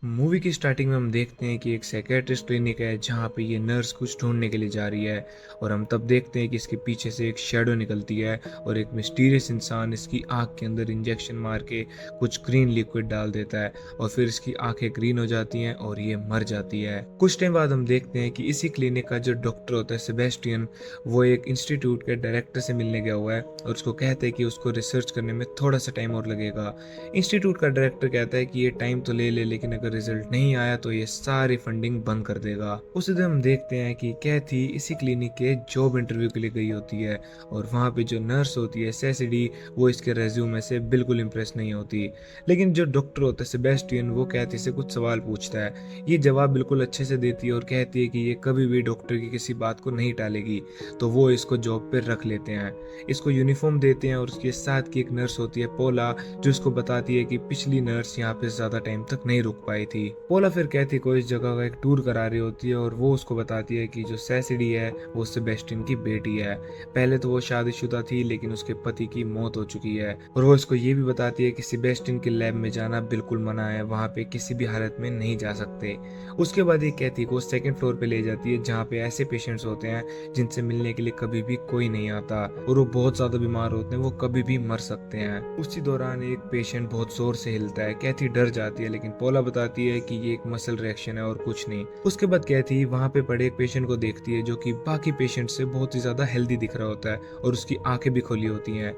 Movie की starting में हम देखते हैं कि एक साइकियाट्रिस्ट क्लिनिक है जहाँ पे ये नर्स कुछ ढूंढने के लिए जा रही है। और हम तब देखते हैं कि इसके पीछे से एक शैडो निकलती है और एक मिस्टीरियस इंसान इसकी आँख के अंदर इंजेक्शन मार के कुछ ग्रीन लिक्विड डाल देता है और फिर इसकी आंखें ग्रीन हो जाती हैं और ये मर जाती है। कुछ टाइम बाद हम देखते हैं कि इसी क्लिनिक का जो डॉक्टर होता है सेबेस्टियन, वो एक इंस्टीट्यूट के डायरेक्टर से मिलने गया हुआ है और उसको कहते हैं कि उसको रिसर्च करने में थोड़ा सा टाइम और लगेगा। इंस्टीट्यूट का डायरेक्टर कहता है कि ये टाइम तो ले ले, लेकिन अगर रिजल्ट नहीं आया तो ये सारी फंडिंग बंद कर देगा। उसी दिन हम देखते हैं कि कैथी इसी क्लिनिक के जॉब इंटरव्यू के लिए गई होती है और वहाँ पे जो नर्स होती है सेसिडी, वो इसके रेज्यूमे से बिल्कुल इंप्रेस नहीं होती। लेकिन जो डॉक्टर होता है सेबेस्टियन, वो कैथी से कुछ सवाल पूछता है। ये जवाब बिल्कुल अच्छे से देती है और कहती है कि ये कभी भी डॉक्टर की किसी बात को नहीं टालेगी, तो वो इसको जॉब पर रख लेते हैं। इसको यूनिफॉर्म देते हैं और उसके साथ की एक नर्स होती है पोला, जो इसको बताती है कि पिछली नर्स यहाँ पे ज्यादा टाइम तक नहीं रुक पाई थी। पोला फिर कैथी को इस जगह का एक टूर करा रही होती है और वो उसको बताती है कि जो सेसिडी है वो सेबेस्टियन की बेटी है। पहले तो वो शादीशुदा थी, लेकिन उसके पति की मौत हो चुकी है। और वो इसको ये भी बताती है कि सेबेस्टियन के लैब में जाना बिल्कुल मना है, वहाँ पे किसी भी हालत में नहीं जा सकते। उसके बाद ये कैथी को सेकंड फ्लोर पे ले जाती है जहाँ पे ऐसे पेशेंट्स होते हैं जिनसे मिलने के लिए कभी भी कोई नहीं आता और वो बहुत ज्यादा बीमार होते हैं, वो कभी भी मर सकते हैं। उसी दौरान एक पेशेंट बहुत जोर से हिलता है। कैथी डर जाती है, लेकिन पोला बताती है कि ये एक मसल रिएक्शन है और कुछ नहीं। उसके बाद कैथी वहाँ पे पड़े एक पेशेंट को देखती है जो कि बाकी पेशेंट से बहुत ही ज्यादा हेल्दी दिख रहा होता है और उसकी आंखें भी खुली होती हैं।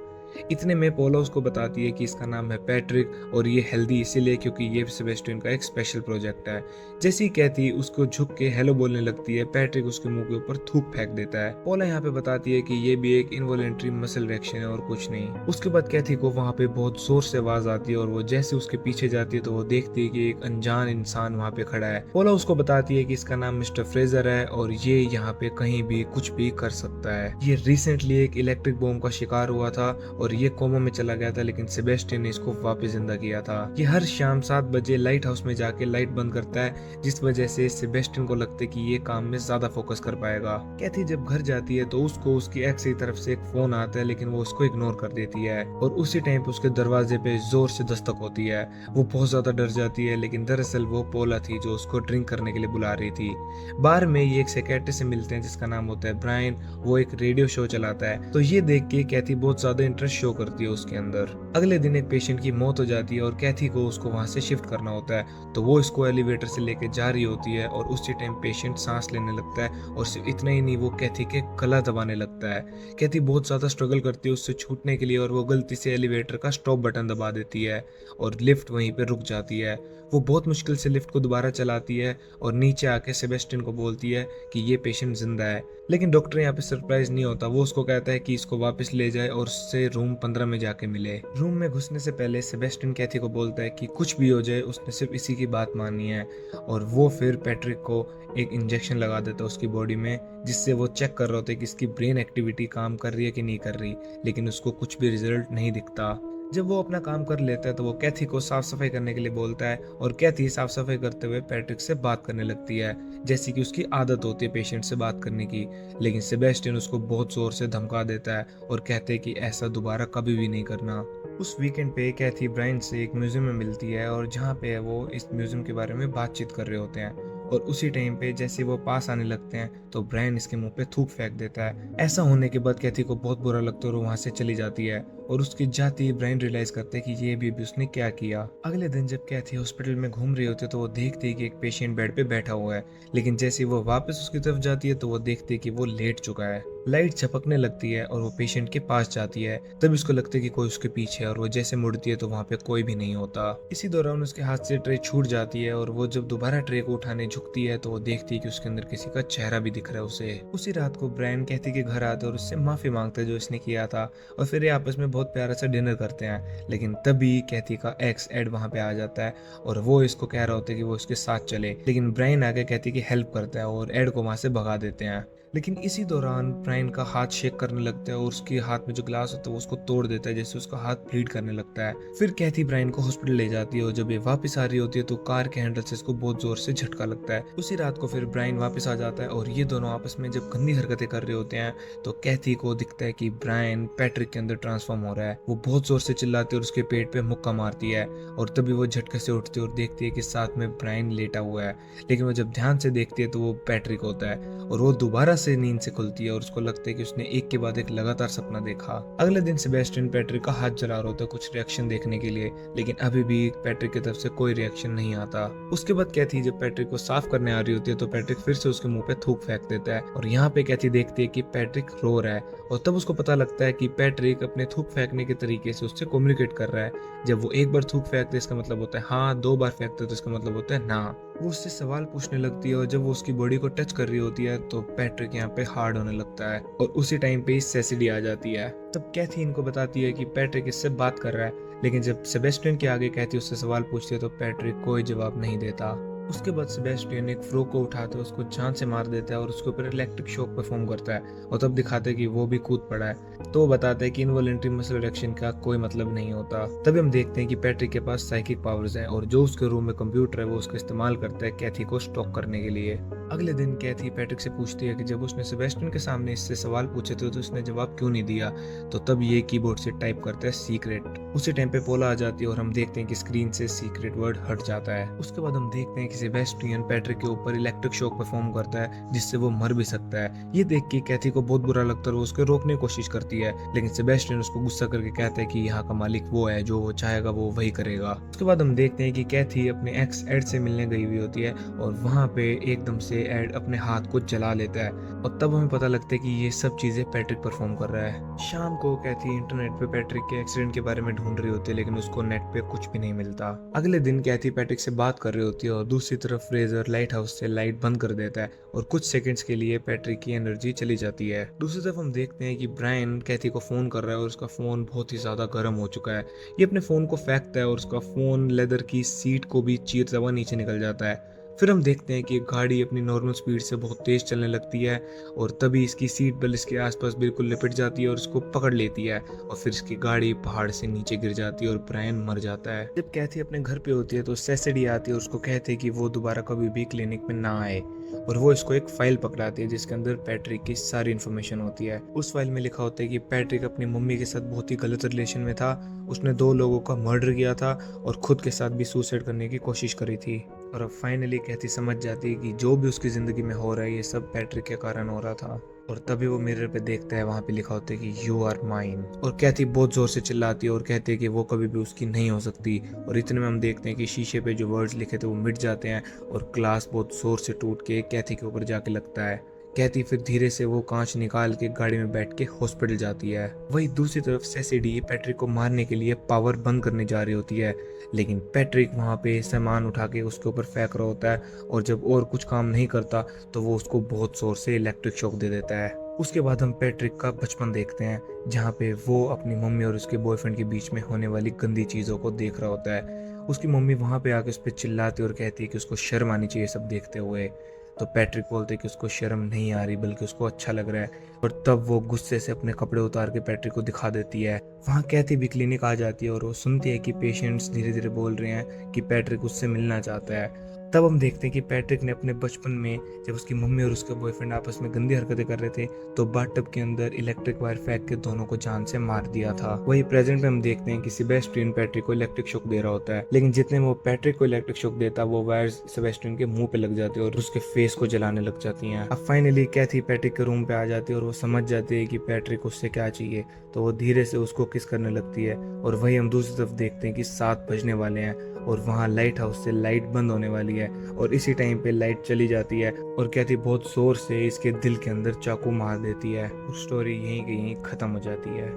इतने में पोला उसको बताती है कि इसका नाम है पैट्रिक और ये हेल्दी इसीलिए क्योंकि ये सेबेस्टियन का एक स्पेशल प्रोजेक्ट है। जैसी कहती उसको झुक के हेलो बोलने लगती है, पैट्रिक उसके मुंह के ऊपर थूक फेंक देता है। पोला यहाँ पे बताती है कि ये भी एक इनवॉलेंट्री मसल रिएक्शन है और कुछ नहीं। उसके बाद कैथी को वहाँ पे बहुत जोर से आवाज आती है और वो जैसे उसके पीछे जाती है तो वो देखती है कि एक अनजान इंसान वहाँ पे खड़ा है। पोला उसको बताती है कि इसका नाम मिस्टर फ्रेजर है और ये यहाँ पे कहीं भी कुछ भी कर सकता है। ये रिसेंटली एक इलेक्ट्रिक बॉम्ब का शिकार हुआ था और ये कोमा में चला गया था, लेकिन सेबेस्टियन ने इसको वापस जिंदा किया था। ये हर शाम 7 बजे लाइट हाउस में जाके लाइट बंद करता है, जिस वजह से सेबेस्टियन को लगता है कि ये काम में ज्यादा फोकस कर पाएगा। कैथी जब घर जाती है तो उसको उसकी एक्स की तरफ से एक फोन आता है, लेकिन वो उसको इग्नोर कर देती है और उसी टाइम पे उसके दरवाजे पे जोर से दस्तक होती है। वो बहुत ज्यादा डर जाती है, लेकिन दरअसल वो पोला थी जो उसको ड्रिंक करने के लिए बुला रही थी। बार में ये एक साइकियाट्रिस्ट से मिलते हैं जिसका नाम होता है ब्रायन। वो एक रेडियो शो चलाता है, तो ये देख के कैथी बहुत ज्यादा इंटरेस्ट शो करती है उसके अंदर। अगले दिन एक पेशेंट की मौत हो जाती है और कैथी को उसको वहां से शिफ्ट करना होता है, तो वो इसको एलिवेटर से लेके जा रही होती है और उसी टाइम पेशेंट सांस लेने लगता है और सिर्फ इतना ही नहीं, वो कैथी के गला दबाने लगता है। कैथी बहुत ज्यादा स्ट्रगल करती है उससे छूटने के लिए और वो गलती से एलिवेटर का स्टॉप बटन दबा देती है और लिफ्ट वहीं पे रुक जाती है। वो बहुत मुश्किल से लिफ्ट को दोबारा चलाती है और नीचे आके सेबेस्टियन को बोलती है कि ये पेशेंट जिंदा है। लेकिन डॉक्टर यहाँ पे सरप्राइज नहीं होता, वो उसको कहता है कि इसको वापस ले जाए और उससे रूम 15 में जाके मिले। रूम में घुसने से पहले सेबेस्टियन कैथी को बोलता है कि कुछ भी हो जाए उसने सिर्फ इसी की बात माननी है और वो फिर पैट्रिक को एक इंजेक्शन लगा देता है उसकी बॉडी में, जिससे वो चेक कर रहे होते कि इसकी ब्रेन एक्टिविटी काम कर रही है कि नहीं कर रही, लेकिन उसको कुछ भी रिजल्ट नहीं दिखता। जब वो अपना काम कर लेता है तो वो कैथी को साफ सफाई करने के लिए बोलता है और कैथी साफ सफाई करते हुए पैट्रिक से बात करने लगती है, जैसी कि उसकी आदत होती है पेशेंट से बात करने की। लेकिन सेबेस्टियन उसको बहुत जोर से धमका देता है और कहते हैं कि ऐसा दोबारा कभी भी नहीं करना। उस वीकेंड पे कैथी ब्रायन से एक म्यूजियम में मिलती है और जहाँ पे वो इस म्यूजियम के बारे में बातचीत कर रहे होते हैं और उसी टाइम पे जैसे वो पास आने लगते हैं तो ब्रायन इसके मुंह पे थूक फेंक देता है। ऐसा होने के बाद कैथी को बहुत बुरा लगता है और वो वहां से चली जाती है और उसकी जाती ब्रायन रियलाइज करते हैं कि ये भी उसने क्या किया। अगले दिन जब कैथी हॉस्पिटल में घूम रही होती है तो वो देखती है कि एक पेशेंट बेड पे बैठा हुआ है, लेकिन जैसे वो वापस उसकी तरफ जाती है तो वो देखती है कि वो लेट चुका है। लाइट झपकने लगती है और वो पेशेंट के पास जाती है, तब उसको लगता है कि कोई उसके पीछे है और वो जैसे मुड़ती है तो वहां पे कोई भी नहीं होता। इसी दौरान उसके हाथ से ट्रे छूट जाती है और वो जब दोबारा ट्रे को उठाने झुकती है तो वो देखती है कि उसके अंदर किसी का चेहरा भी दिख रहा है उसे। उसी रात को ब्रायन कैथी के घर आता है और उससे माफी मांगता है जो इसने किया था और फिर ये आपस में बहुत प्यारा सा डिनर करते हैं। लेकिन तभी कैथी का एक्स एड वहां पे आ जाता है और वो इसको कह रहा होता है कि वो इसके साथ चले, लेकिन ब्रायन आके कैथी की हेल्प करता है और एड को वहां से भगा देते हैं। लेकिन इसी दौरान ब्रायन का हाथ शेक करने लगता है और उसके हाथ में जो ग्लास होता है वो उसको तोड़ देता है, जैसे उसका हाथ ब्लीड करने लगता है। फिर कैथी ब्रायन को हॉस्पिटल ले जाती है और जब ये वापस आ रही होती है तो कार के हैंडल से इसको बहुत जोर से झटका लगता है। उसी रात को फिर ब्रायन वापस आ जाता है और ये दोनों आपस में जब गंदी हरकतें कर रहे होते हैं तो कैथी को दिखता है कि ब्रायन पैट्रिक के अंदर ट्रांसफॉर्म हो रहा है। वो बहुत जोर से चिल्लाती है और उसके पेट पे मुक्का मारती है और तभी वो झटके से उठती है और देखती है कि साथ में ब्रायन लेटा हुआ है। लेकिन वो जब ध्यान से देखती है तो वो पैट्रिक होता है और वो दोबारा से नींद से खुलती है और उसको लगता है कि उसने एक के बाद एक लगातार सपना देखा। अगले दिन सेबेस्टियन पैट्रिक का हाथ जला रहा होता है कुछ रिएक्शन देखने के लिए, लेकिन अभी भी पैट्रिक की तरफ से कोई रिएक्शन नहीं आता। उसके बाद कैथी जब पैट्रिक को साफ करने आ रही होती है तो पैट्रिक फिर से उसके मुंह पे थूक फेंक देता है और यहाँ पे कैथी देखती है कि पैट्रिक रो रहा है और तब उसको पता लगता है कि पैट्रिक अपने थूक फेंकने के तरीके से उससे कम्युनिकेट कर रहा है। जब वो एक बार थूक फेंकते इसका मतलब होता है हाँ, दो बार फेंकते तो इसका मतलब होता है ना। वो उससे सवाल पूछने लगती है और जब वो उसकी बॉडी को टच कर रही होती है तो पैट्रिक यहाँ पे हार्ड होने लगता है और उसी टाइम पे सेसिडी आ जाती है। तब कैथी इनको बताती है कि पैट्रिक इससे बात कर रहा है, लेकिन जब सेबेस्टियन के आगे कैथी उससे सवाल पूछती है तो पैट्रिक कोई जवाब नहीं देता। उसके बाद सेबेस्टियन एक फ्रो को उठाते उसको जान से मार देता है और उसके ऊपर इलेक्ट्रिक शॉक परफॉर्म करता है और तब दिखाते हैं कि वो भी कूद पड़ा है। तो वो बताता है कि इनवॉलंटरी मसल रिडक्शन का कोई मतलब नहीं होता। तभी हम देखते हैं कि पैट्रिक के पास साइकिक पावर्स हैं और जो उसके रूम में कंप्यूटर है वो उसका इस्तेमाल करता है कैथी को स्टॉक करने के लिए। अगले दिन कैथी पैट्रिक से पूछती है कि जब उसने सेबेस्टियन के सामने इससे सवाल पूछे थे तो उसने जवाब क्यों नहीं दिया, तो तब ये कीबोर्ड से टाइप करता है सीक्रेट। उसी टाइम पे पोला आ जाती है और हम देखते हैं कि स्क्रीन से सीक्रेट वर्ड हट जाता है। उसके बाद हम देखते हैं कि सेबेस्टियन पैट्रिक के ऊपर इलेक्ट्रिक शॉक परफॉर्म करता है जिससे वो मर भी सकता है। ये देख के कैथी को बहुत बुरा लगता है और वो उसको रोकने की कोशिश करती है, लेकिन सेबेस्टियन उसको गुस्सा करके कहता है कि यहाँ का मालिक वो है, जो वो चाहेगा वो वही करेगा। उसके बाद हम देखते हैं कि कैथी अपने एक्स एड से मिलने गई हुई होती है और वहां पे एकदम से एड अपने हाथ को जला लेता है और तब हमें पता लगता है कि ये सब चीजें पैट्रिक परफॉर्म कर रहा है। शाम को कैथी इंटरनेट पे पैट्रिक के एक्सीडेंट के बारे में ढूंढ रही होती है, लेकिन उसको नेट पे कुछ भी नहीं मिलता। अगले दिन कैथी पैट्रिक से बात कर रही होती है और दूसरी तरफ फ्रेजर लाइट हाउस से लाइट बंद कर देता है और कुछ सेकंड्स के लिए पैट्रिक की एनर्जी चली जाती है। दूसरी तरफ हम देखते हैं कि ब्रायन कैथी को फोन कर रहा है और उसका फोन बहुत ही ज्यादा गर्म हो चुका है। ये अपने फोन को फेंकता है और उसका फोन लेदर की सीट को भी चीरता हुआ नीचे निकल जाता है। फिर हम देखते हैं कि गाड़ी अपनी नॉर्मल स्पीड से बहुत तेज चलने लगती है और तभी इसकी सीट बेल्ट इसके आसपास बिल्कुल लिपट जाती है और उसको पकड़ लेती है और फिर इसकी गाड़ी पहाड़ से नीचे गिर जाती है और ब्रायन मर जाता है। जब कैथी अपने घर पे होती है तो सेसिडी आती है और उसको कहते हैं कि वो दोबारा कभी भी क्लिनिक में ना आए और वो इसको एक फाइल पकड़ाती है जिसके अंदर पैट्रिक की सारी इन्फॉर्मेशन होती है। उस फाइल में लिखा होता है कि पैट्रिक अपनी मम्मी के साथ बहुत ही गलत रिलेशन में था, उसने 2 लोगों का मर्डर किया था और खुद के साथ भी सुसाइड करने की कोशिश करी थी। और अब फाइनली कैथी समझ जाती है कि जो भी उसकी जिंदगी में हो रहा है ये सब पैट्रिक के कारण हो रहा था। और तभी वो मिरर पे देखता है, वहां पे लिखा होता है कि यू आर माइन। और कैथी बहुत जोर से चिल्लाती है और कहती है कि वो कभी भी उसकी नहीं हो सकती। और इतने में हम देखते हैं कि शीशे पे जो वर्ड्स लिखे थे वो मिट जाते हैं और ग्लास बहुत जोर से टूट के कैथी के ऊपर जाके लगता है। कैथी फिर धीरे से वो कांच निकाल के गाड़ी में बैठ के हॉस्पिटल जाती है। वही दूसरी तरफ सेसिडी पैट्रिक को मारने के लिए पावर बंद करने जा रही होती है, लेकिन पैट्रिक वहां पे सामान उठा के उसके ऊपर फेंक रहा होता है और जब और कुछ काम नहीं करता तो वो उसको बहुत जोर से इलेक्ट्रिक शॉक दे देता है। उसके बाद हम पैट्रिक का बचपन देखते हैं जहाँ पे वो अपनी मम्मी और उसके बॉयफ्रेंड के बीच में होने वाली गंदी चीज़ों को देख रहा होता है। उसकी मम्मी वहाँ पे आके उस पर चिल्लाती और कहती है कि उसको शर्म आनी चाहिए सब देखते हुए। तो पैट्रिक बोलते कि उसको शर्म नहीं आ रही बल्कि उसको अच्छा लग रहा है और तब वो गुस्से से अपने कपड़े उतार के पैट्रिक को दिखा देती है। वहाँ कैथी भी क्लिनिक आ जाती है और वो सुनती है कि पेशेंट्स धीरे धीरे बोल रहे हैं कि पैट्रिक उससे मिलना चाहता है। तब हम देखते हैं कि पैट्रिक ने अपने बचपन में जब उसकी मम्मी और उसका बॉयफ्रेंड आपस में गंदी हरकतें कर रहे थे तो बाथटब के अंदर इलेक्ट्रिक वायर फेंक के दोनों को जान से मार दिया था। वही प्रेजेंट में हम देखते हैं कि सेबेस्टियन पैट्रिक को इलेक्ट्रिक शॉक दे रहा होता है, लेकिन जितने में वो पैट्रिक को इलेक्ट्रिक शॉक देता वो वायर सेबेस्टियन के मुंह पे लग जाती है और उसके फेस को जलाने लग जाती हैं। अब फाइनली कैथी पैट्रिक के रूम पे आ जाती है और वो समझ जाती है कि पैट्रिक उससे क्या चाहिए, तो वो धीरे से उसको किस करने लगती है। और वही हम दूसरी तरफ देखते हैं कि 7 बजने वाले हैं और वहाँ लाइट हाउस से लाइट बंद होने वाली है और इसी टाइम पे लाइट चली जाती है और कैथी बहुत जोर से इसके दिल के अंदर चाकू मार देती है और स्टोरी यहीं की यहीं खत्म हो जाती है।